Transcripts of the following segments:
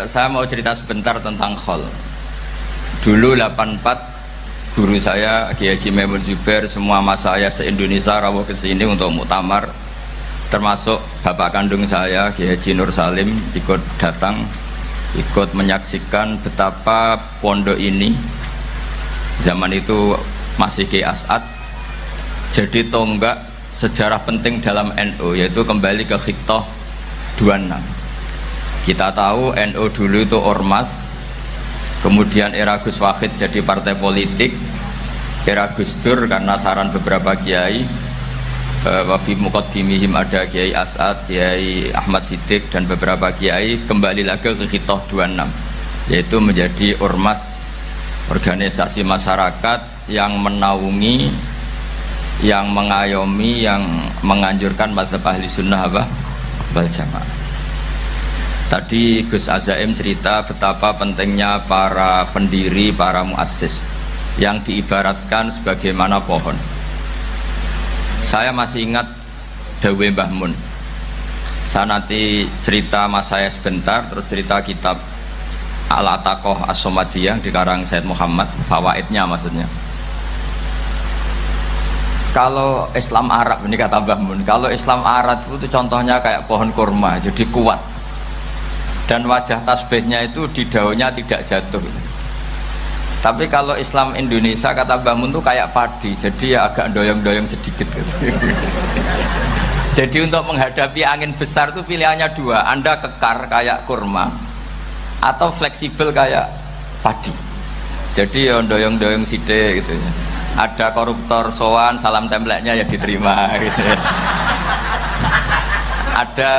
Saya mau cerita sebentar tentang khol. Dulu 84 guru saya Kiai Haji Maimun Zubair, semua mas saya se-Indonesia rawuh ke sini untuk muktamar, termasuk bapak kandung saya Kiai Haji Nur Salim ikut datang, ikut menyaksikan betapa pondok ini zaman itu masih Kiai As'ad jadi tonggak sejarah penting dalam NU, yaitu kembali ke Khittah 26. Kita tahu NU dulu itu ormas, kemudian era Gus Wahid jadi partai politik, era Gus Dur karena saran beberapa kiai, wafi muqaddimihim ada Kiai As'ad, Kiai Ahmad Siddiq dan beberapa kiai, kembali lagi ke Khittah 26, yaitu menjadi ormas, organisasi masyarakat yang menaungi, yang mengayomi, yang menganjurkan mazhab ahli sunnah wal jamaah. Tadi Gus Azaim cerita betapa pentingnya para pendiri, para muassis yang diibaratkan sebagaimana pohon. Saya masih ingat Dawe Mbah Mun. Saya nanti cerita mas saya sebentar, terus cerita kitab Al-Ataqoh As-Somadiyah dikarang Said Muhammad, fawaidnya maksudnya. Kalau Islam Arab, ini kata Mbah Mun, kalau Islam Arab itu contohnya kayak pohon kurma, jadi kuat. Dan wajah tasbihnya itu di daunnya tidak jatuh. Tapi kalau Islam Indonesia kata Mbah Mun itu kayak padi, jadi ya agak doyong-doyong sedikit gitu. Jadi untuk menghadapi angin besar itu pilihannya dua, Anda kekar kayak kurma atau fleksibel kayak padi. Jadi ya doyong-doyong sidik gitu ya. Ada koruptor sowan, salam templeknya ya diterima gitu ya. Ada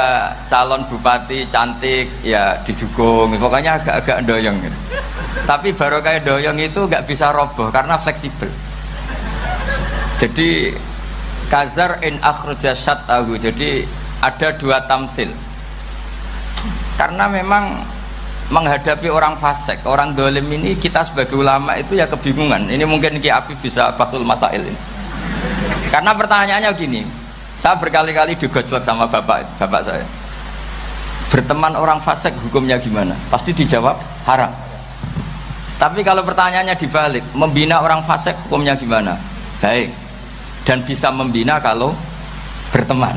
calon bupati cantik ya didukung, pokoknya agak-agak doyong gitu. Tapi baru kayak doyong itu nggak bisa roboh karena fleksibel. Jadi kazar in akhraja syatahu, jadi ada dua tamsil. Karena memang menghadapi orang fasik, orang dolim ini, kita sebagai ulama itu ya kebingungan. Ini mungkin Ki Afif bisa bahsul masail ini. Karena pertanyaannya gini, saya berkali-kali digojlok sama bapak saya, berteman orang fasik hukumnya gimana? Pasti dijawab haram. Tapi kalau pertanyaannya dibalik, membina orang fasik hukumnya gimana? Baik. Dan bisa membina kalau berteman.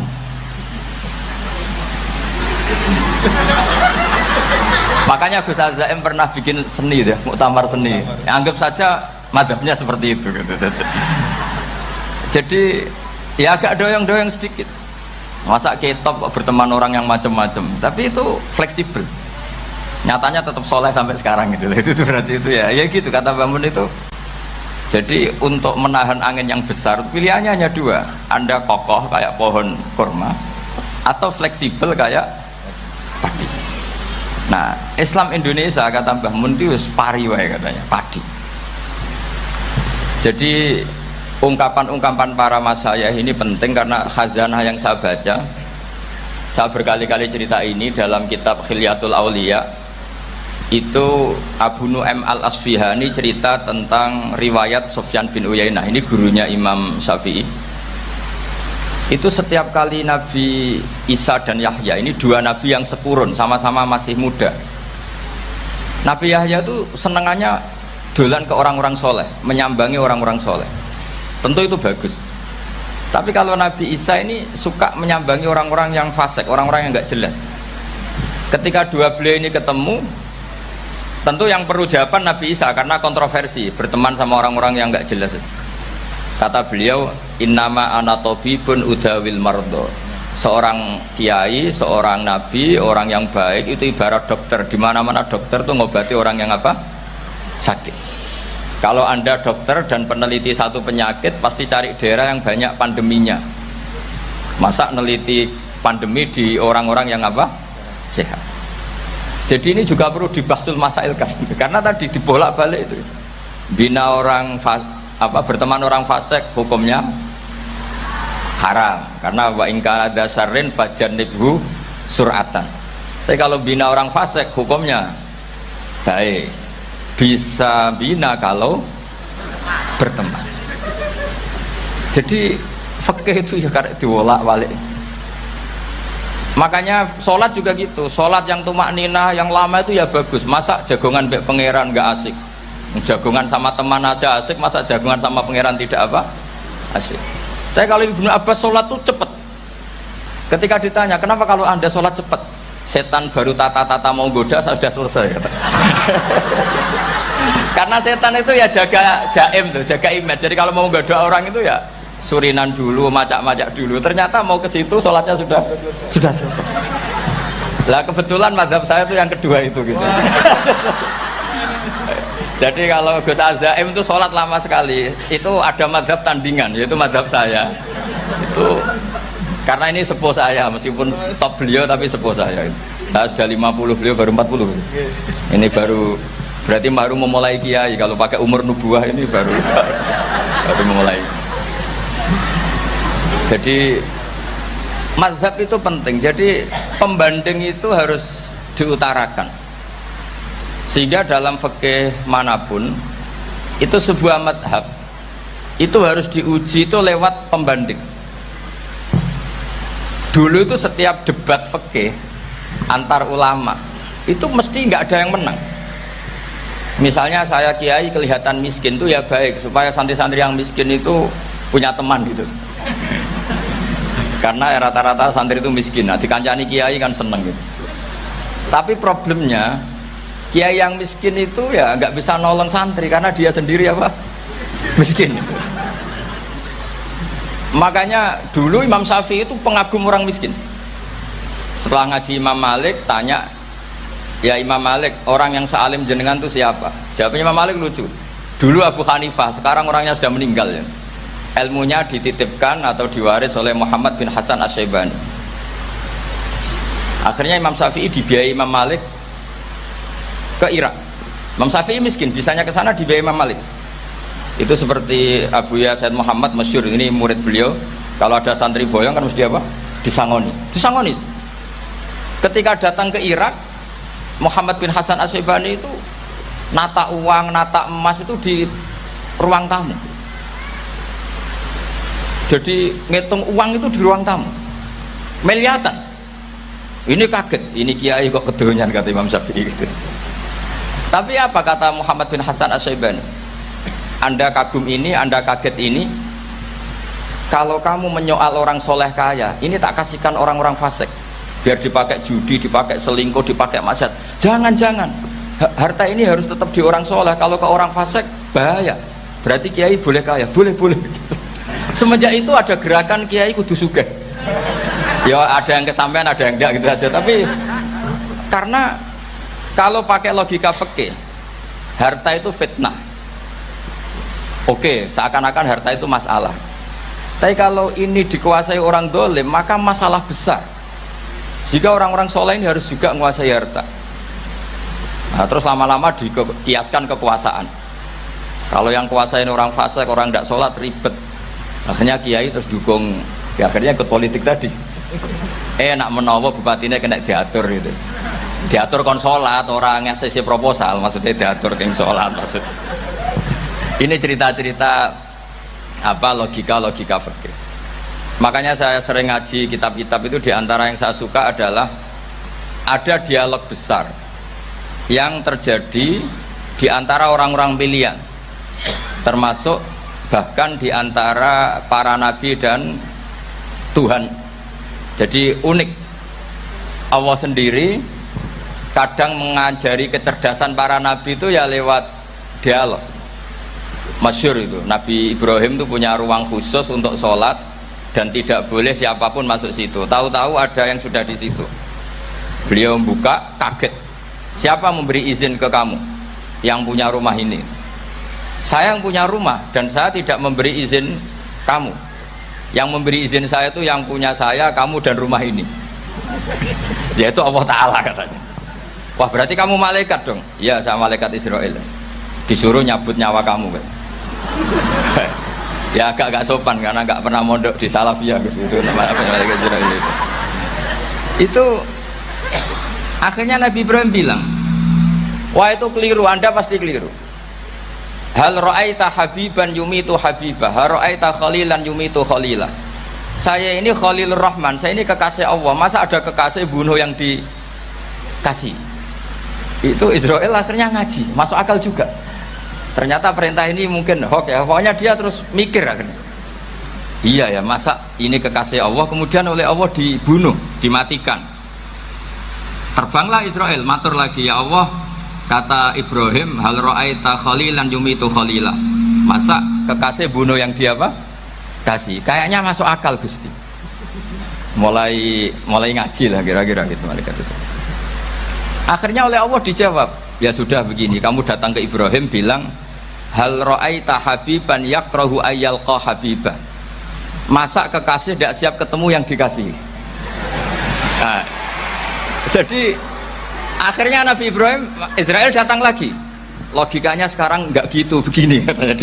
Makanya Gus Azaim pernah bikin seni deh, muktamar seni. Anggap saja madhabnya seperti itu gitu. Jadi ya agak doyong-doyong sedikit. Masa ketop berteman orang yang macam-macam, tapi itu fleksibel. Nyatanya tetap soleh sampai sekarang gitu. Itu berarti itu ya gitu kata Mbah Mun itu. Jadi untuk menahan angin yang besar pilihannya hanya dua. Anda kokoh kayak pohon kurma atau fleksibel kayak padi. Nah, Islam Indonesia kata Mbah Mun itu pari wae katanya, padi. Jadi ungkapan-ungkapan para mas saya ini penting karena khazanah yang saya baca. Saya berkali-kali cerita ini dalam kitab Khilyatul Auliya. Itu Abu Nu'aim Al-Asfihani cerita tentang riwayat Sufyan bin Uyainah. Ini gurunya Imam Syafi'i. Itu setiap kali Nabi Isa dan Yahya, ini dua nabi yang sepurun, sama-sama masih muda. Nabi Yahya itu senengannya dolan ke orang-orang soleh, menyambangi orang-orang soleh. Tentu itu bagus. Tapi kalau Nabi Isa ini suka menyambangi orang-orang yang fasik, orang-orang yang nggak jelas. Ketika dua beliau ini ketemu, tentu yang perlu jawaban Nabi Isa karena kontroversi, berteman sama orang-orang yang nggak jelas. Kata beliau, innama ana tabibun udawil mardo. Seorang kiai, seorang nabi, orang yang baik itu ibarat dokter. Di mana-mana dokter tuh ngobati orang yang apa? Sakit. Kalau Anda dokter dan peneliti satu penyakit, pasti cari daerah yang banyak pandeminya. Masa neliti pandemi di orang-orang yang apa? Sehat. Jadi ini juga perlu dibahsul masailkan. Karena tadi dibolak-balik itu. Bina orang berteman orang fasik hukumnya haram. Karena wa in kana dzarrin fajanibhu sur'atan. Tapi kalau bina orang fasik hukumnya baik. Bisa bina kalau berteman. Jadi fikih itu ya karek diwolak-walik. Makanya sholat juga gitu, sholat yang tumak nina yang lama itu ya bagus. Masa jagongan mbek pangeran nggak asik, jagongan sama teman aja asik, masa jagongan sama pangeran tidak apa asik. Tapi kalau Ibnu Abbas sholat tuh cepet. Ketika ditanya kenapa kalau anda sholat cepet, setan baru tata-tata mau goda saya sudah selesai kata. Karena setan itu ya jaga jaim tuh, jaga image. Jadi kalau mau goda orang itu ya surinan dulu, macak-macak dulu. Ternyata mau ke situ sholatnya sudah selesai. Lah kebetulan mazhab saya itu yang kedua itu gitu. Jadi kalau Gus Azaim itu sholat lama sekali. Itu ada mazhab tandingan, yaitu mazhab saya. Itu karena ini sepuh saya, meskipun top beliau tapi sepuh saya. Saya sudah 50, beliau baru 40. Ini berarti baru memulai kiai. Kalau pakai umur nubuah ini baru memulai. Jadi mazhab itu penting. Jadi pembanding itu harus diutarakan. Sehingga dalam fikih manapun itu sebuah mazhab itu harus diuji itu lewat pembanding. Dulu itu setiap debat fikih antar ulama itu mesti nggak ada yang menang. Misalnya saya kiai kelihatan miskin itu ya baik supaya santri-santri yang miskin itu punya teman gitu. Karena rata-rata santri itu miskin, nah dikancani kiai kan seneng gitu. Tapi problemnya kiai yang miskin itu ya nggak bisa nolong santri karena dia sendiri apa miskin. Makanya dulu Imam Syafi'i itu pengagum orang miskin. Setelah ngaji Imam Malik tanya, ya Imam Malik orang yang sealim jenengan itu siapa? Jawabnya Imam Malik lucu. Dulu Abu Hanifah, sekarang orangnya sudah meninggal ya. Ilmunya dititipkan atau diwaris oleh Muhammad bin Hasan Asy-Syaibani. Akhirnya Imam Syafi'i dibiayai Imam Malik ke Irak. Imam Syafi'i miskin, bisanya ke sana dibiayai Imam Malik. Itu seperti Abu Ya Said Muhammad masyhur, ini murid beliau. Kalau ada santri boyong kan mesti apa? Disangoni. Ketika datang ke Irak, Muhammad bin Hasan Asy-Syaibani itu nata uang, nata emas itu di ruang tamu. Jadi ngitung uang itu di ruang tamu miliatan. Ini kaget, ini kiai kok kedonyan kata Imam Syafi'i gitu. Tapi apa kata Muhammad bin Hasan Asy-Syaibani? Anda kagum ini, Anda kaget ini. Kalau kamu menyoal orang soleh kaya, ini tak kasihkan orang-orang fasik biar dipakai judi, dipakai selingkuh, dipakai maksiat. Jangan-jangan harta ini harus tetap di orang soleh. Kalau ke orang fasik bahaya. Berarti kiai boleh kaya, boleh. Semenjak itu ada gerakan kiai kudu sugih. Ya ada yang kesampaian, ada yang enggak gitu aja. Tapi karena kalau pakai logika fikih, harta itu fitnah. Oke, seakan-akan harta itu masalah. Tapi kalau ini dikuasai orang dolim, maka masalah besar. Jika orang-orang soleh ini harus juga menguasai harta. Nah, terus lama-lama dikiaskan kekuasaan. Kalau yang kuasain orang fasik, orang tidak sholat ribet. Akhirnya kiai terus dukung, ya akhirnya ikut politik tadi. Nak menawa bupatinya kena diatur gitu. Diatur kon sholat, orang yang sesi proposal, maksudnya diatur keng sholat maksudnya. Ini cerita-cerita apa logika fikih. Makanya saya sering ngaji kitab-kitab itu, diantara yang saya suka adalah ada dialog besar yang terjadi di antara orang-orang pilihan, termasuk bahkan di antara para nabi dan Tuhan. Jadi unik, Allah sendiri kadang mengajari kecerdasan para nabi itu ya lewat dialog. Masyhur itu, Nabi Ibrahim itu punya ruang khusus untuk sholat dan tidak boleh siapapun masuk situ. Tahu-tahu ada yang sudah di situ. Beliau membuka, kaget. Siapa memberi izin ke kamu yang punya rumah ini? Saya yang punya rumah dan saya tidak memberi izin kamu. Yang memberi izin saya itu yang punya saya, kamu dan rumah ini. Yaitu Allah Ta'ala katanya. Wah berarti kamu malaikat dong? Iya saya malaikat Israel. Disuruh nyabut nyawa kamu kan? Ya agak sopan karena nggak pernah mondok di Salafiyah gitu, namanya malaikat Israel itu. Itu akhirnya Nabi Ibrahim bilang, wah itu keliru, Anda pasti keliru. Hal ra'aita habiban yumitu habibah, hal ra'aita khalilan yumitu khalilah. saya ini Khalilur Rahman, saya ini kekasih Allah, masa ada kekasih bunuh yang dikasih? Itu Israel akhirnya ngaji, masuk akal juga. Ternyata perintah ini mungkin hoax ya, pokoknya dia terus mikir akhirnya. Iya ya, masa ini kekasih Allah kemudian oleh Allah dibunuh, dimatikan. Terbanglah Israel, matur lagi, ya Allah, kata Ibrahim, hal ra'aita khalilan yumitu khalilah. Masa kekasih bunuh yang dia apa? Kasih. Kayaknya masuk akal Gusti. Mulai ngaji lah kira-kira gitu malaikat itu. Akhirnya oleh Allah dijawab, ya sudah begini, kamu datang ke Ibrahim bilang, hal ra'aita habiban yakrahu ayyalqa habibah. Masa kekasih tidak siap ketemu yang dikasih. Nah, jadi akhirnya Nabi Ibrahim, Israel datang lagi. Logikanya sekarang nggak gitu, begini katanya,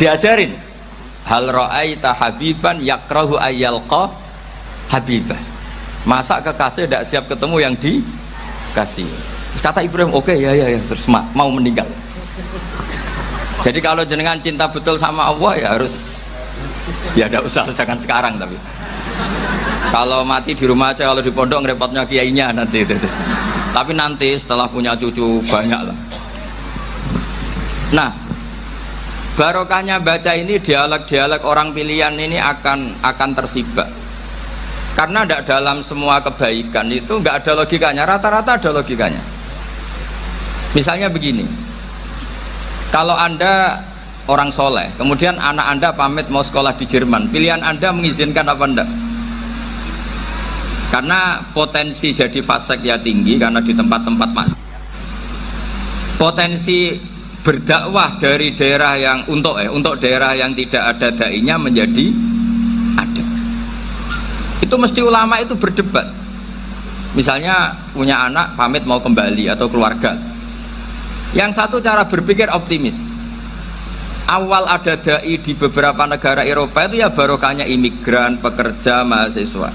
diajarin. Hal ra'aita habiban yakrahu ayyalqa habibah. Masa kekasih tidak siap ketemu yang dikasih. Terus kata Ibrahim, oke, ya terus mau meninggal. Jadi kalau jenengan cinta betul sama Allah ya harus, ya tidak usah, jangan sekarang. Tapi kalau mati di rumah aja, kalau di pondok ngerepotnya kiainya nanti itu. Tapi nanti setelah punya cucu banyak lah. Nah, barokahnya baca ini, dialog-dialog orang pilihan ini akan tersibak. Karena tidak dalam semua kebaikan itu nggak ada logikanya, rata-rata ada logikanya. Misalnya begini, kalau Anda orang soleh, kemudian anak Anda pamit mau sekolah di Jerman, pilihan Anda mengizinkan apa enggak? Karena potensi jadi fasik ya tinggi, karena di tempat-tempat maksiat. Potensi berdakwah dari daerah yang untuk daerah yang tidak ada dai-nya menjadi ada. Itu mesti ulama itu berdebat. Misalnya punya anak pamit mau kembali atau keluarga. Yang satu cara berpikir optimis. Awal ada dai di beberapa negara Eropa itu ya barokahnya imigran, pekerja, mahasiswa.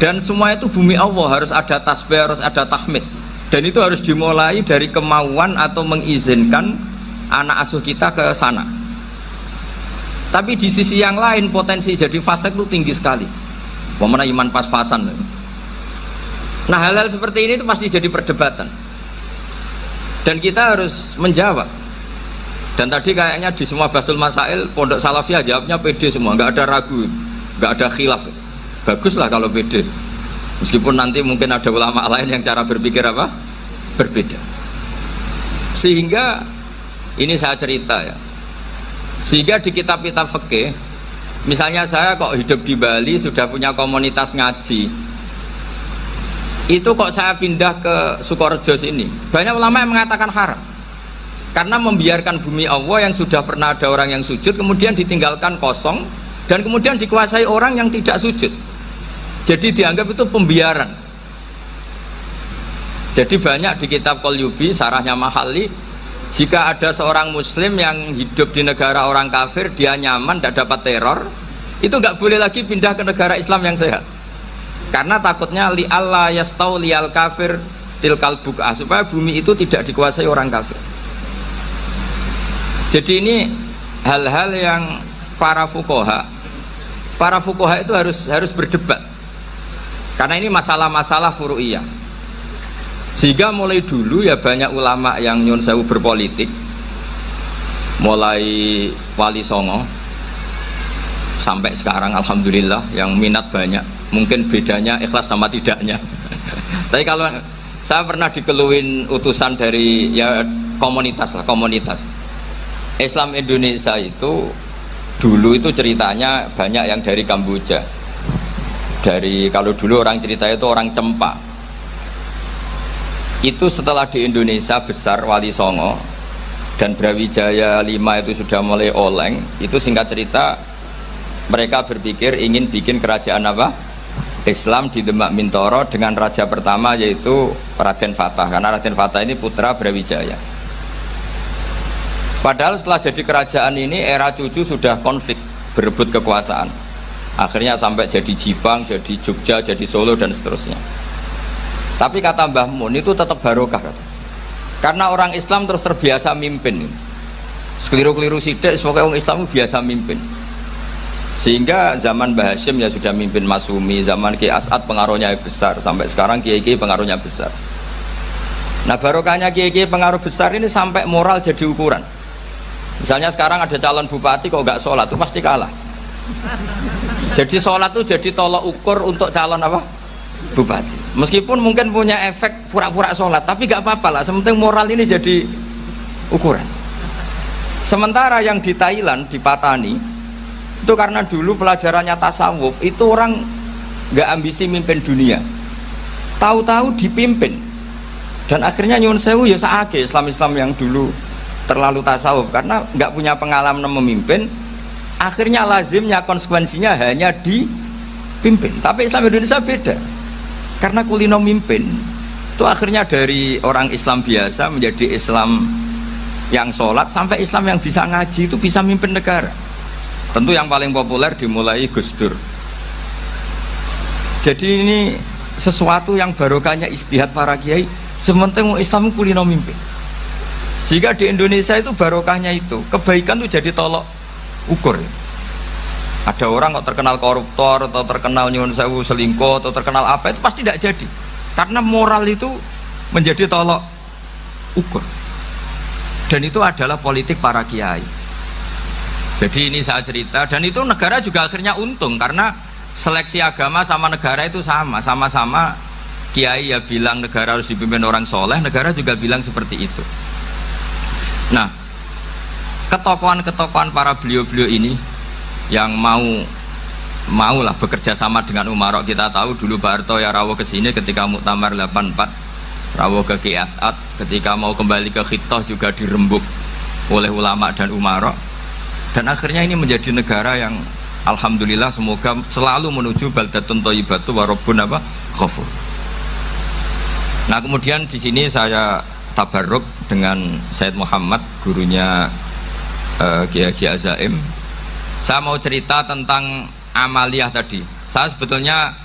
Dan semua itu bumi Allah, harus ada tasbih, harus ada tahmid. Dan itu harus dimulai dari kemauan atau mengizinkan anak asuh kita ke sana. Tapi di sisi yang lain potensi jadi fasik itu tinggi sekali. Pemana iman pas-pasan. Nah, hal-hal seperti ini itu pasti jadi perdebatan. Dan kita harus menjawab. Dan tadi kayaknya di semua Basul Masail Pondok Salafiyah jawabnya pede semua, nggak ada ragu, nggak ada khilaf. Baguslah kalau pede. Meskipun nanti mungkin ada ulama lain yang cara berpikir apa? Berbeda. Sehingga ini saya cerita ya. Sehingga di kitab-kitab fikih, misalnya saya kok hidup di Bali sudah punya komunitas ngaji. Itu kok saya pindah ke Sukorejo sini. Banyak ulama yang mengatakan haram. Karena membiarkan bumi Allah yang sudah pernah ada orang yang sujud kemudian ditinggalkan kosong dan kemudian dikuasai orang yang tidak sujud. Jadi dianggap itu pembiaran. Jadi banyak di kitab Qalyubi, sarahnya Mahalli, jika ada seorang muslim yang hidup di negara orang kafir, dia nyaman, tidak dapat teror, itu nggak boleh lagi pindah ke negara Islam yang sehat. Karena takutnya li Allah yastau lial kafir tilkal buk'ah, supaya bumi itu tidak dikuasai orang kafir. Jadi ini hal-hal yang para fuqaha itu harus berdebat. Karena ini masalah-masalah furu'iyah. Sehingga mulai dulu ya banyak ulama yang nyun sewu berpolitik, mulai Wali Songo sampai sekarang alhamdulillah yang minat banyak. Mungkin bedanya ikhlas sama tidaknya. Tapi kalau saya pernah dikeluhin utusan dari ya komunitas Islam Indonesia itu dulu itu ceritanya banyak yang dari Kamboja. Dari kalau dulu orang cerita itu orang Cempa. Itu setelah di Indonesia besar Wali Songo dan Brawijaya 5 itu sudah mulai oleng, itu singkat cerita mereka berpikir ingin bikin kerajaan apa? Islam di Demak Mintoro dengan raja pertama yaitu Raden Fatah, karena Raden Fatah ini putra Brawijaya. Padahal setelah jadi kerajaan ini era cucu sudah konflik, berebut kekuasaan. Akhirnya sampai jadi Jipang, jadi Jogja, jadi Solo dan seterusnya. Tapi kata Mbah Mun itu tetap barokah kata. Karena orang Islam terus terbiasa mimpin. Sekeliru-keliru sidik, sebagai orang Islam biasa mimpin. Sehingga zaman Mbah Hashim ya sudah mimpin Masumi, zaman Ki As'ad pengaruhnya besar, sampai sekarang Kiai-Kiai pengaruhnya besar. Nah barokahnya Kiai-Kiai pengaruh besar ini sampai moral jadi ukuran. Misalnya sekarang ada calon bupati kok nggak sholat itu pasti kalah. Jadi sholat itu jadi tolok ukur untuk calon apa? Bupati. Meskipun mungkin punya efek pura-pura sholat, tapi nggak apa-apa lah. Sementing moral ini jadi ukuran. Sementara yang di Thailand, di Patani, itu karena dulu pelajarannya tasawuf, itu orang nggak ambisi mimpin dunia, tahu-tahu dipimpin, dan akhirnya nyuwun sewu ya saake Islam-Islam yang dulu terlalu tasawuf karena nggak punya pengalaman memimpin, akhirnya lazimnya konsekuensinya hanya dipimpin. Tapi Islam Indonesia beda, karena kulino mimpin itu akhirnya dari orang Islam biasa menjadi Islam yang sholat sampai Islam yang bisa ngaji itu bisa mimpin negara. Tentu yang paling populer dimulai Gus Dur. Jadi ini sesuatu yang barokahnya istihad para kiai, sementing Islam kulino mimpin. Jika di Indonesia itu barokahnya itu, kebaikan itu jadi tolok ukur. Ada orang kok terkenal koruptor atau terkenal nyuwun sewu selingkuh atau terkenal apa, itu pasti tidak jadi. Karena moral itu menjadi tolok ukur. Dan itu adalah politik para kiai. Jadi ini saya cerita, dan itu negara juga akhirnya untung karena seleksi agama sama negara itu sama-sama kiai ya bilang negara harus dipimpin orang soleh, negara juga bilang seperti itu. Nah, ketokohan-ketokohan para beliau-beliau ini yang maulah bekerja sama dengan umarok. Kita tahu dulu Pak Harto ya rawuh ke sini ketika Muktamar 84, rawuh ke Ki As'ad, ketika mau kembali ke Khittah juga dirembuk oleh ulama dan umarok. Dan akhirnya ini menjadi negara yang alhamdulillah semoga selalu menuju baldatun thayyibatu wa rabbun ghafur. Nah, kemudian di sini saya tabarruk dengan Said Muhammad, gurunya Kiai Haji Azaim. Saya mau cerita tentang amaliyah tadi. Saya sebetulnya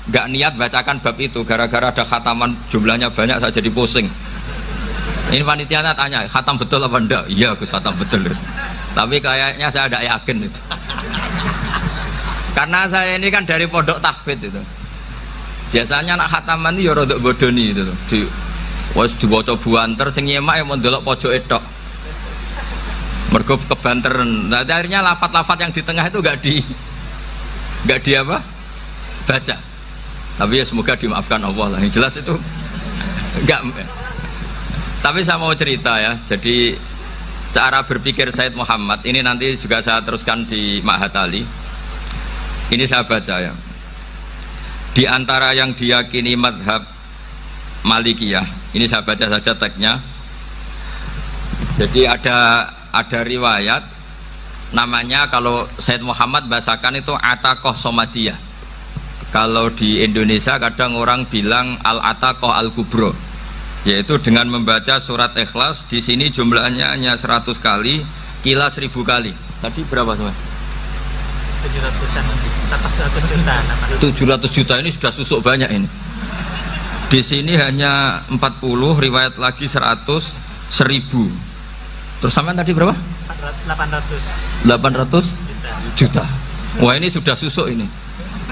nggak niat bacakan bab itu, gara-gara ada khataman jumlahnya banyak saya jadi pusing. Ini panitianya tanya, khatam betul apa enggak? Iya Gus, khatam betul. Tapi kayaknya saya tidak yakin itu. Karena saya ini kan dari pondok tahfidz itu. Biasanya anak khataman itu ya rodok bodoni itu loh. Dibaca buanter sing nyemak yang mendelok pojok etok. Mergo kebanteren. Nah, akhirnya lafat-lafat yang di tengah itu enggak di apa? Baca. Tapi ya semoga dimaafkan Allah lah. Yang jelas itu enggak. Tapi saya mau cerita ya. Jadi cara berpikir Said Muhammad ini nanti juga saya teruskan di Ma'had Ali. Ini saya baca ya. Di antara yang diyakini madhab Malikiyah, ini saya baca saja teksnya. Jadi ada riwayat namanya, kalau Said Muhammad bahasakan itu Ataqoh Somadiyah. Kalau di Indonesia kadang orang bilang Al-Ataqoh Al-Kubro, yaitu dengan membaca surat Ikhlas. Di sini jumlahnya hanya 100 kali, Kila 1000 kali. Tadi berapa semua? 700 juta ini sudah susuk banyak ini. Di sini hanya 40, riwayat lagi 100, 1000. Terus sampean tadi berapa? 800 juta. Wah, ini sudah susuk ini.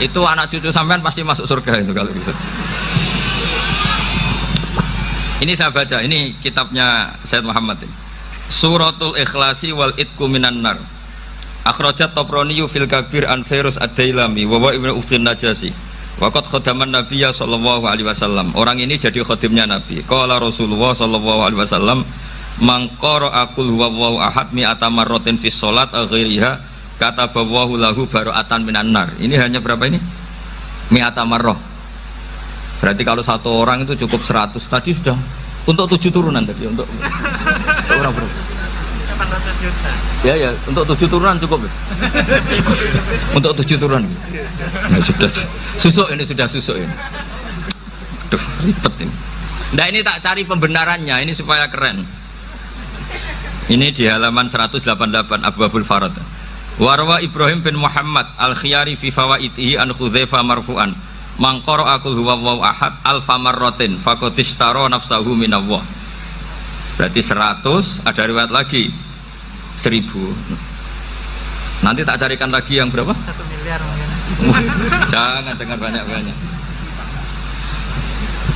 Itu anak cucu sampean pasti masuk surga itu kalau bisa. Ini saya baca, ini kitabnya Said Muhammad ini. Suratul Ikhlasi wal Itqu minan nar. Akhrajat Tabraniyu fil Kabir an Fairuz ad-Dailami wa Ibnu Uftin Najasi. Waqad khadaman Nabiyya sallallahu alaihi wasallam. Orang ini jadi khadimnya Nabi. Qala Rasulullah sallallahu alaihi wasallam, "Man qara'a qul huwallahu ahad mi'ata marratin fi shalat ghairiha katabahu lahu bara'atan minan nar." Ini hanya berapa ini? Mi'ata marrah. Berarti kalau satu orang itu cukup 100. Tadi sudah untuk 7 turunan tadi, untuk orang berapa? 800 juta. Ya, untuk 7 turunan cukup. Cukup. Untuk 7 turunan. Nah, sudah susuk ini, sudah susuk ini. Aduh, ribet ini. Nah, ini tak cari pembenarannya, ini supaya keren. Ini di halaman 188 Abwabul Farad. Warwa Ibrahim bin Muhammad Al-Khiyari fi fawaitihi an Khudzaifa marfu'an. Man qara'a qul huwallahu ahad alfa marratin faqad ishtara nafsahu minallah. Berarti 100, ada riwayat lagi 1000. Nanti tak carikan lagi yang berapa? 1 miliar mungkin. Jangan banyak-banyak.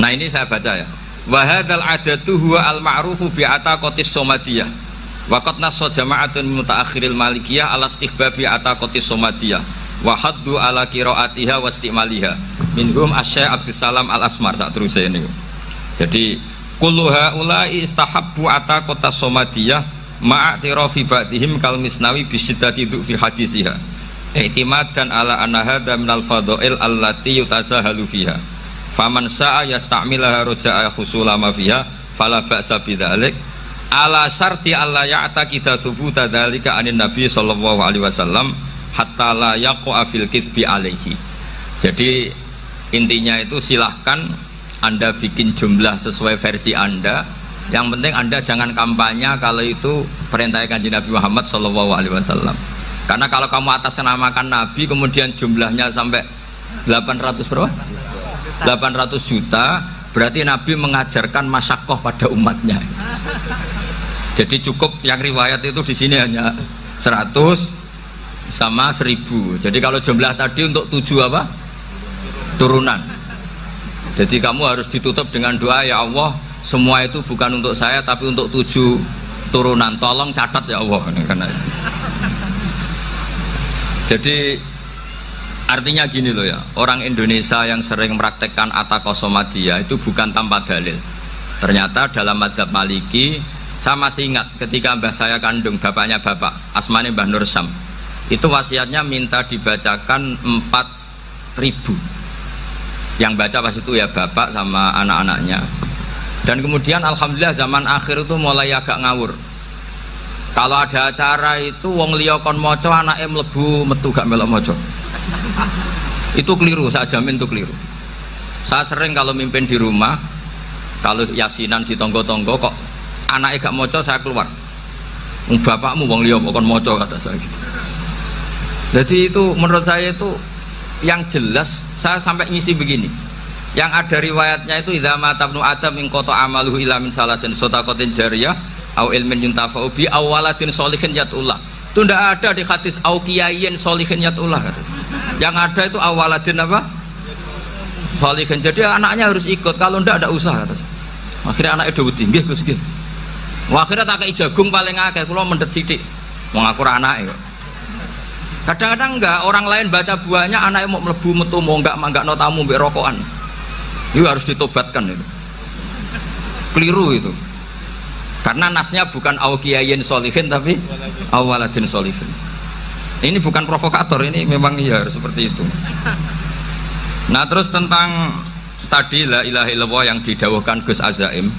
Nah ini saya baca ya. Wa hadzal adatu huwa al-ma'rufu bi ataqatis somadiyah. Wa qad nassa jama'atun mutaakhiril malikiyah ala istihbabi ataqatis somadiyah wa haddu ala qiraatiha wa istimaliha. Minhum Asy-Syaikh Abdussalam Al-Asmar sak teruse ini. Jadi kullu haula'i istahabbu ataqatas somadiyah ma'atirafi ba'dihim kal misnawi bi syiddati fi hadisiha. I'timadan ala anna hadza minal fadha'il allati yutasahalu fiha. Faman sa'a yasta'milaha roja'a khusulama fiha fala ba'sa bidzalik ala syarti alla ya'taqida thubuta dzalika anin nabi sallallahu alaihi wasallam hatta la yaqa fil kitsbi alaihi. Jadi intinya itu silahkan Anda bikin jumlah sesuai versi Anda, yang penting Anda jangan kampanye kalau itu perintah Kanjeng Nabi Muhammad sallallahu alaihi wasallam. Karena kalau kamu atasnamakan Nabi kemudian jumlahnya sampai 800 berapa? 800 juta, berarti Nabi mengajarkan masyakoh pada umatnya. Jadi cukup yang riwayat itu di sini hanya 100 sama 1000. Jadi kalau jumlah tadi untuk 7 apa? Turunan. Jadi kamu harus ditutup dengan doa, ya Allah, semua itu bukan untuk saya tapi untuk 7 turunan. Tolong catat ya Allah. Karena itu. Jadi artinya gini loh ya, orang Indonesia yang sering mempraktekkan ataqosomadiyah itu bukan tanpa dalil. Ternyata dalam mazhab Maliki, saya masih ingat ketika mbah saya kandung, bapaknya bapak, asmane Mbah Nur Syam, itu wasiatnya minta dibacakan 4.000. Yang baca pas itu ya bapak sama anak-anaknya. Dan kemudian alhamdulillah zaman akhir itu mulai agak ngawur. Kalau ada acara itu wong liya kon maca anake mlebu metu gak melok maca. Itu keliru, saya jamin itu keliru. Saya sering kalau mimpin di rumah, kalau yasinan di tonggo-tonggo kok anaknya gak moco, saya keluar. Bapakmu wong liya kon moco, kata saya gitu. Jadi itu menurut saya itu yang jelas. Saya sampai ngisi begini, yang ada riwayatnya itu idza mata ibnu adam min qata amaluhu ila min salasin shadaqatin jariyah au ilmin yuntafa'u bi awaladin sholihin yatullah. Itu tidak ada di hadis au kiyayin sholihin yatullah, kata saya. Yang ada itu awaladin apa? Sholihin. Jadi anaknya harus ikut, kalau tidak ada usah, kata saya. Akhirnya anaknya udah tinggi Gus nggih. Wah, akhirnya tak kei jagung paling akeh, kula mendet sithik. Wong aku ora anake kok. Kadang-kadang enggak, orang lain baca buahnya anaknya mau mlebu metu mau enggak manggakno tamu mbek rokokan. Itu harus ditobatkan itu. Keliru itu. Karena nasnya bukan au kiyayin sholihin tapi awaladin sholihin. Ini bukan provokator, ini memang ya seperti itu. Nah terus tentang tadi la ilaha illallah yang didawuhkan Gus Azaim,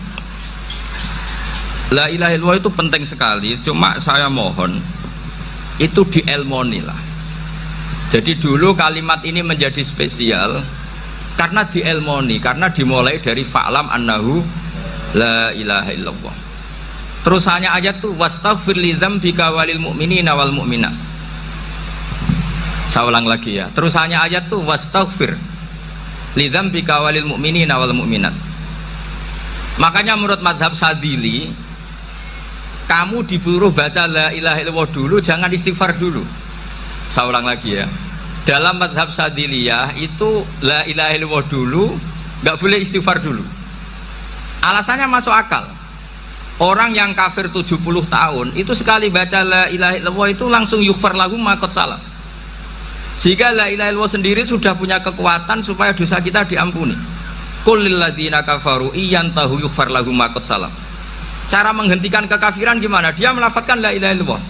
la ilaha illallah itu penting sekali. Cuma saya mohon itu dielmoni lah. Jadi dulu kalimat ini menjadi spesial karena dielmoni, karena dimulai dari fa'lam annahu la ilaha illallah. Terusannya ayat tuh wastaghfir li dzambika walil mu'minina wal mu'minat. Saya ulang lagi ya. Terusannya ayat tuh wastaghfir li dzambika walil mu'minina wal mu'minat. Makanya menurut mazhab Sadili, kamu disuruh baca la ilaha illallah dulu, jangan istighfar dulu. Saya ulang lagi ya. Dalam mazhab Sadiliyah itu la ilaha illallah dulu, nggak boleh istighfar dulu. Alasannya masuk akal. Orang yang kafir 70 tahun itu sekali baca la ilaha illallah itu langsung yughfar lahum ma qad salaf. Sehingga la ilaha illallah sendiri sudah punya kekuatan supaya dosa kita diampuni. Qul lil ladzina kafaru iyantahu yughfar lahum ma qad salaf. Cara menghentikan kekafiran gimana? Dia melafadzkan la ilaha illallah.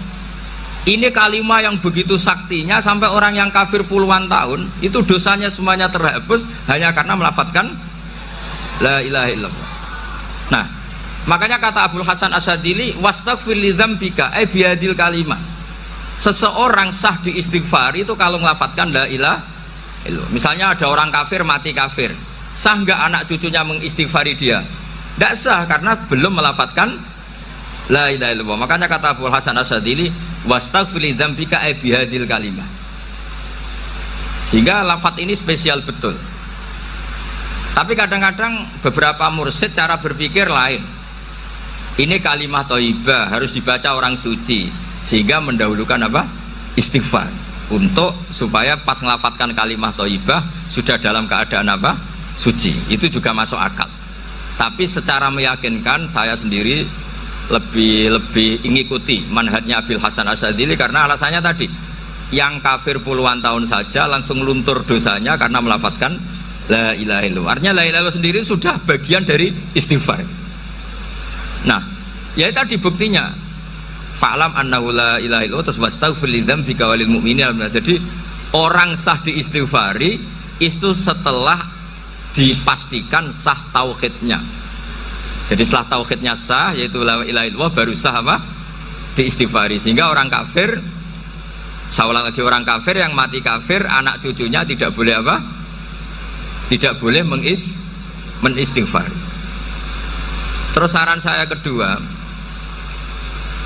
Ini kalimat yang begitu saktinya sampai orang yang kafir puluhan tahun itu dosanya semuanya terhapus hanya karena melafadzkan la ilaha illallah. Nah, makanya kata Abdul Hasan Asyadili wastaghfir li dzambika ay biadil kalimah. Seseorang sah di istighfar itu kalau melafadzkan la ilaha illallah. Misalnya ada orang kafir mati kafir, sah nggak anak cucunya mengistighfari dia? Tidak sah karena belum melafadzkan la ilaha illallah. Makanya kata Abdul Hasan Asyadili wastaghfir li dzambika ay biadil kalimah. Sehingga lafadz ini spesial betul. Tapi kadang-kadang beberapa mursyid cara berpikir lain. Ini kalimah thayyibah harus dibaca orang suci, sehingga mendahulukan apa? istighfar untuk supaya pas ngelafatkan kalimat thayyibah sudah dalam keadaan apa? Suci. Itu juga masuk akal. Tapi secara meyakinkan saya sendiri lebih mengikuti manhajnya Abil Hasan Asyadzili karena alasannya tadi yang kafir puluhan tahun saja langsung luntur dosanya karena melafatkan la ilaha illallah. Artinya la ilaha illallah sendiri sudah bagian dari istighfar. Nah, ya tadi buktinya fa'lam annahu la ilaha illallah terus wastaghfir lidzambika walil mu'minin. Jadi orang sah diistighfari itu setelah dipastikan sah tauhidnya. Jadi setelah tauhidnya sah yaitu la ilaha illallah baru sah apa? Diistighfari. Sehingga orang kafir, saya ulang lagi, orang kafir yang mati kafir anak cucunya tidak boleh apa? Tidak boleh menistighfari. Terus saran saya kedua,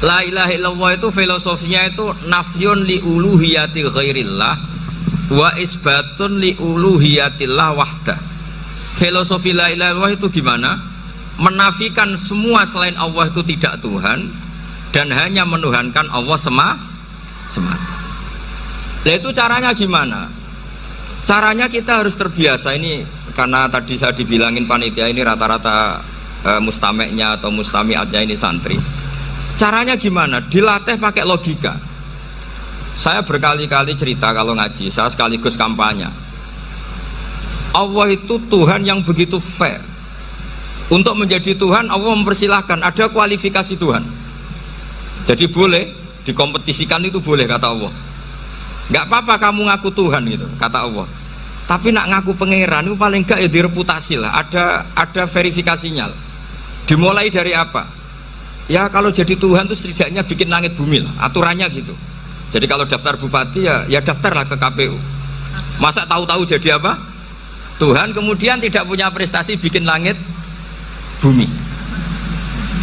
la ilaha illallah itu filosofinya itu nafyun li uluhiyati ghairillah wa isbatun li uluhiyatillah wahdah. Filosofi la ilaha illallah itu gimana? Menafikan semua selain Allah itu tidak Tuhan dan hanya menuhankan Allah semata. Nah itu caranya gimana? Caranya kita harus terbiasa ini, karena tadi saya dibilangin panitia ini rata-rata mustameknya atau mustamiatnya ini santri. Caranya gimana? Dilatih pakai logika. Saya berkali-kali cerita kalau ngaji, saya sekaligus kampanye. Allah itu Tuhan yang begitu fair. Untuk menjadi Tuhan Allah mempersilahkan, ada kualifikasi Tuhan. Jadi boleh dikompetisikan, itu boleh kata Allah. Nggak apa-apa kamu ngaku Tuhan gitu kata Allah. Tapi nak ngaku pangeran itu paling enggak ya direputasi lah, ada verifikasinya lah. Dimulai dari apa? Ya kalau jadi Tuhan itu setidaknya bikin langit bumi lah, aturannya gitu. Jadi kalau daftar bupati ya daftarlah ke KPU. Masa tahu-tahu jadi apa? Tuhan kemudian tidak punya prestasi bikin langit bumi.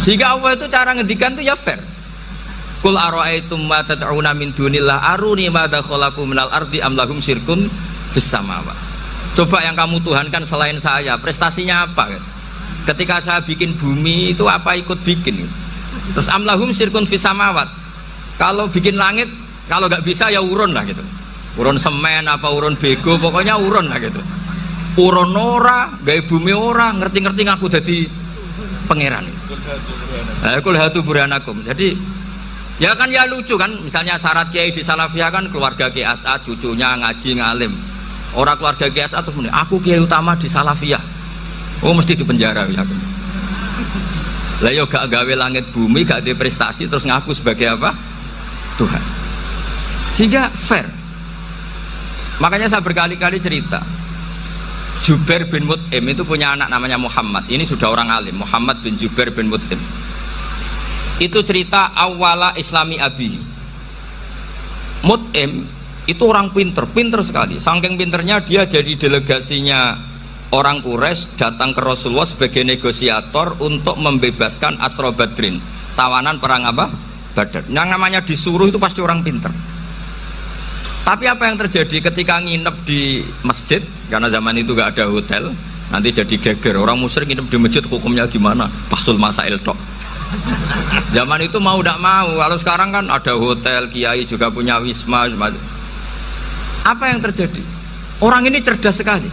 Sehingga Allah itu cara ngendikan itu ya fair. Qul ara'aytum ma tad'una min dunillah aruni madza khalaqu minal ardi am lahum syirkun fis samawat. Coba yang kamu tuhankan selain saya, prestasinya apa? Ketika saya bikin bumi itu apa ikut bikin? Terus am lahum syirkun fis samawat. Kalau bikin langit, kalau nggak bisa ya urun lah gitu. Urun semen apa urun bego, pokoknya urun lah gitu. Urun ora, gawe bumi ora, ngerti-ngerti ngaku dadi pangeran. Kul hatu burhanakum. Jadi ya kan ya lucu kan, misalnya syarat kiai di Salafiyah kan keluarga Kiai As'ad, cucunya ngaji ngalim. Orang keluarga Kiai As'ad tuh aku kiai utama di Salafiyah. Oh mesti di penjara ya. Lah yo gak gawe langit bumi, gak ada prestasi terus ngaku sebagai apa? Tuhan. Sehingga fair. Makanya saya berkali-kali cerita. Jubair bin Mut'im itu punya anak namanya Muhammad. Ini sudah orang alim, Muhammad bin Jubair bin Mut'im. Itu cerita awala Islami Abi. Mut'im itu orang pinter sekali. Saking pinternya dia jadi delegasinya orang Quraisy datang ke Rasulullah sebagai negosiator untuk membebaskan Asra Badrin, tawanan perang apa? Badar. Yang namanya disuruh itu pasti orang pinter. Tapi apa yang terjadi ketika nginep di masjid, karena zaman itu gak ada hotel, nanti jadi geger. Orang musyrik nginep di masjid hukumnya gimana? Pasul masail tok. Zaman itu mau tidak mau. Kalau sekarang kan ada hotel, kiai juga punya wisma. Apa yang terjadi? Orang ini cerdas sekali.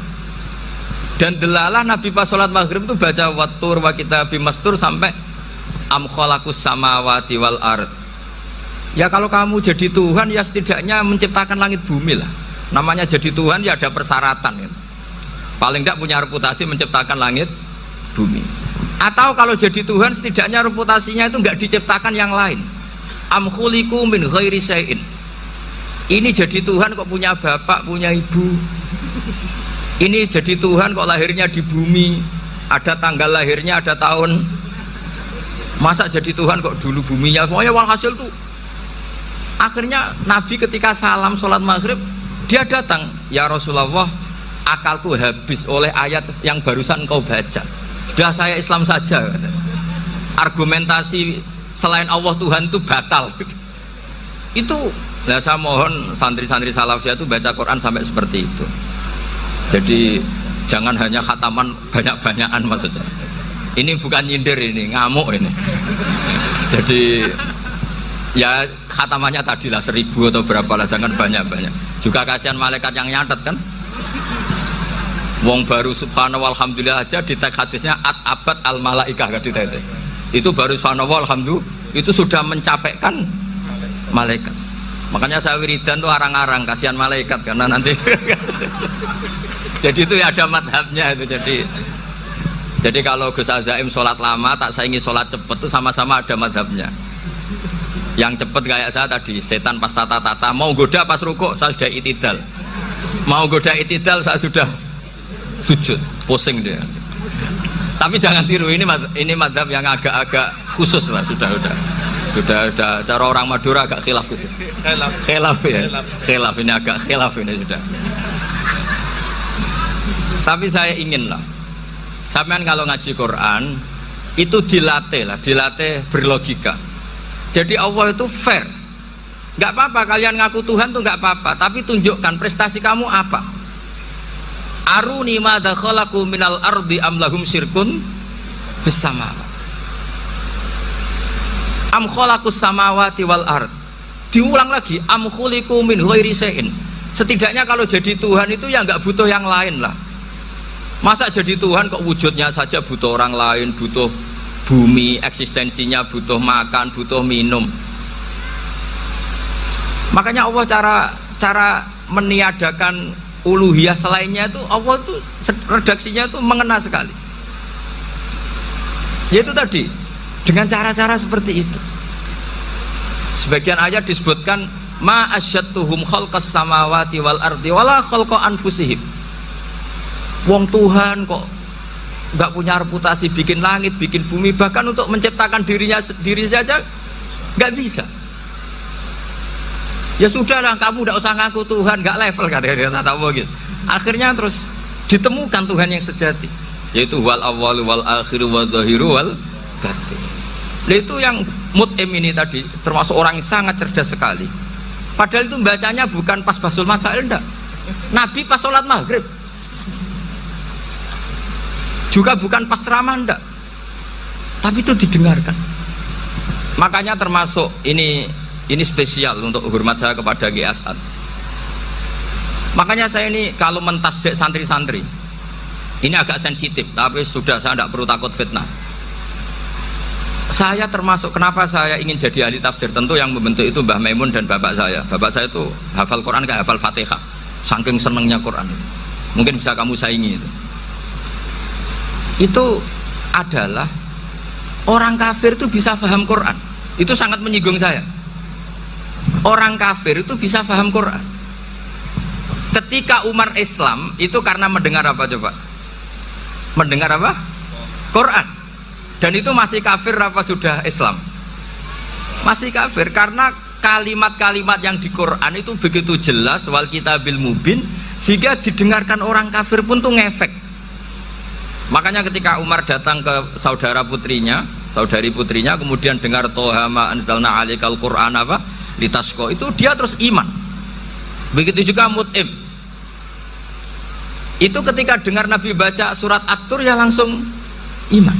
Dan delalah Nabi pas sholat maghrib itu baca wattur wa kitabim mastur sampai am khalaqus samawati wal ard. Ya kalau kamu jadi Tuhan ya setidaknya menciptakan langit bumi lah. Namanya jadi Tuhan ya ada persyaratan kan? Paling tidak punya reputasi menciptakan langit bumi. Atau kalau jadi Tuhan setidaknya reputasinya itu enggak diciptakan yang lain. Am khuliqu min ghairi syai'in. Ini jadi Tuhan kok punya bapak, punya ibu. Ini jadi Tuhan kok lahirnya di bumi, ada tanggal lahirnya, ada tahun. Masa jadi Tuhan kok dulu buminya? Pokoknya walhasil tuh. Akhirnya Nabi ketika salam sholat maghrib, dia datang, ya Rasulullah, akalku habis oleh ayat yang barusan kau baca. Sudah saya Islam saja. Argumentasi selain Allah Tuhan itu batal. Itu, nah saya mohon santri-santri Salafiyah itu baca Quran sampai seperti itu. Jadi jangan hanya khataman banyak-banyakan maksudnya. Ini bukan nyindir, ini ngamuk ini. Jadi ya khatamannya tadilah 1000 atau berapa lah, jangan banyak-banyak. Juga kasihan malaikat yang nyatet kan. Wong baru subhanallah alhamdulillah aja di teks hadisnya abad al malaikah kan ditete. Itu baru subhanallah alhamdulillah itu sudah mencapaikan malaikat. Makanya saya wiridan tuh arang-arang kasihan malaikat karena nanti jadi itu ya ada madhabnya itu. Jadi kalau Gus Azaim sholat lama tak saingi sholat cepet tuh sama-sama ada madhabnya. Yang cepet kayak saya tadi, setan pas tata-tata mau goda pas rukuk saya sudah itidal, mau goda itidal saya sudah sujud, pusing dia. Tapi jangan tiru, ini madhab yang agak-agak khusus lah, sudah cara orang Madura agak khilaf khusus. Khilaf ya, khilaf ini agak khilaf ini sudah. Tapi saya ingin lah, sampean kalau ngaji Quran itu dilatih berlogika. Jadi Allah itu fair, nggak apa-apa kalian ngaku Tuhan tuh nggak apa-apa, tapi tunjukkan prestasi kamu apa. Aruni madza khalaqu minal ardi am lahum syirkun fis samawati am khalaqus samawati wal ard. Diulang lagi, am khuliqu min ghairi syai'in. Setidaknya kalau jadi Tuhan itu ya nggak butuh yang lain lah. Masa jadi Tuhan kok wujudnya saja butuh orang lain, butuh bumi, eksistensinya butuh makan, butuh minum. Makanya Allah cara meniadakan uluhiyah selainnya itu Allah itu redaksinya itu mengena sekali. Yaitu tadi dengan cara-cara seperti itu. Sebagian ayat disebutkan ma asyattuhum khalqas samawati wal ardi wala khalqa anfusihim. Wong Tuhan kok nggak punya reputasi bikin langit, bikin bumi, bahkan untuk menciptakan diri saja nggak bisa. Ya sudahlah, kamu tidak usah ngaku Tuhan, nggak level kata tahu gitu. Akhirnya terus ditemukan Tuhan yang sejati, yaitu wal awwalu wal akhiru wal zahiru wal batin. Itu yang mut'im ini tadi termasuk orang yang sangat cerdas sekali. Padahal itu bacanya bukan pas basul masail, enggak. Nabi pas sholat maghrib, juga bukan pas ceramah, enggak. Tapi itu didengarkan. Makanya termasuk ini spesial untuk hormat saya kepada Ki As'ad. Makanya saya ini kalau mentasjek santri-santri ini agak sensitif, tapi sudah saya tidak perlu takut fitnah. Saya termasuk, kenapa saya ingin jadi ahli tafsir, tentu yang membentuk itu Mbah Maimun dan bapak saya. Bapak saya itu hafal Quran kayak hafal Fatihah, saking senengnya Quran. Mungkin bisa kamu saingi itu. Itu adalah orang kafir itu bisa paham Quran. Itu sangat menyinggung saya. Orang kafir itu bisa paham Quran. Ketika Umar Islam itu karena mendengar apa coba? Mendengar apa? Quran. Dan itu masih kafir apa sudah Islam? Masih kafir, karena kalimat-kalimat yang di Quran itu begitu jelas, wal kitabil mubin, sehingga didengarkan orang kafir pun tuh ngefek. Makanya ketika Umar datang ke saudari putrinya, kemudian dengar Toha ma anzalna alaikal Quran apa? Litasko, itu dia terus iman. Begitu juga Mut'im. Itu ketika dengar Nabi baca surat At-Tur ya langsung iman.